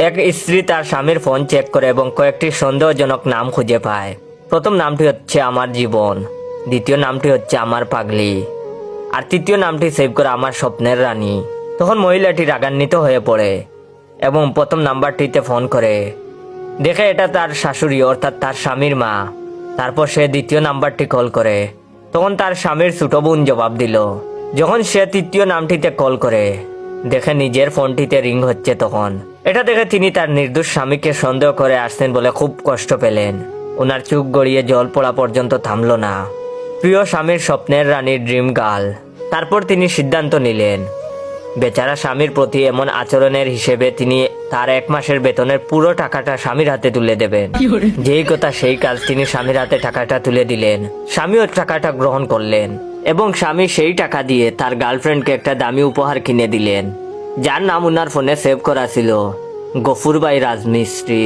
এক স্ত্রী তার স্বামীর ফোন চেক করে এবং কয়েকটি সন্দেহজনক নাম খুঁজে পায়। প্রথম নামটি হচ্ছে আমার জীবন, দ্বিতীয় নামটি হচ্ছে আমার পাগলি, আর তৃতীয় নামটি সেভ করে আমার স্বপ্নের রানী। তখন মহিলাটি রাগান্বিত হয়ে পড়ে এবং প্রথম নাম্বারটিতে ফোন করে, দেখে এটা তার শাশুড়ি অর্থাৎ তার স্বামীর মা। তারপর সে দ্বিতীয় নাম্বারটি কল করে, তখন তার স্বামীর ছোট বোন জবাব দিল। যখন সে তৃতীয় নামটিতে কল করে দেখে নিজের ফোনটিতে রিং হচ্ছে, তখন এটা দেখে তিনি তার নির্দোষ স্বামীকে সন্দেহ করে আসছেন বলে খুব কষ্ট পেলেন। ওনার চোখ গড়িয়ে জল পড়া পর্যন্ত থামলো না। প্রিয় স্বামীর স্বপ্নের রানীর ড্রিম গার্ল। তারপর তিনি সিদ্ধান্ত নিলেন বেচারা স্বামীর প্রতি এমন আচরণের হিসেবে তিনি তার 1 মাসের বেতনের পুরো টাকাটা স্বামীর হাতে তুলে দেবেন। যেই কথা সেই কাজ, তিনি স্বামীর হাতে টাকাটা তুলে দিলেন। স্বামীও টাকাটা গ্রহণ করলেন এবং স্বামী সেই টাকা দিয়ে তার গার্লফ্রেন্ডকে একটা দামি উপহার কিনে দিলেন, যার নাম ওনার ফোনে সেভ করা ছিল গফুর ভাই রাজমিস্ত্রি।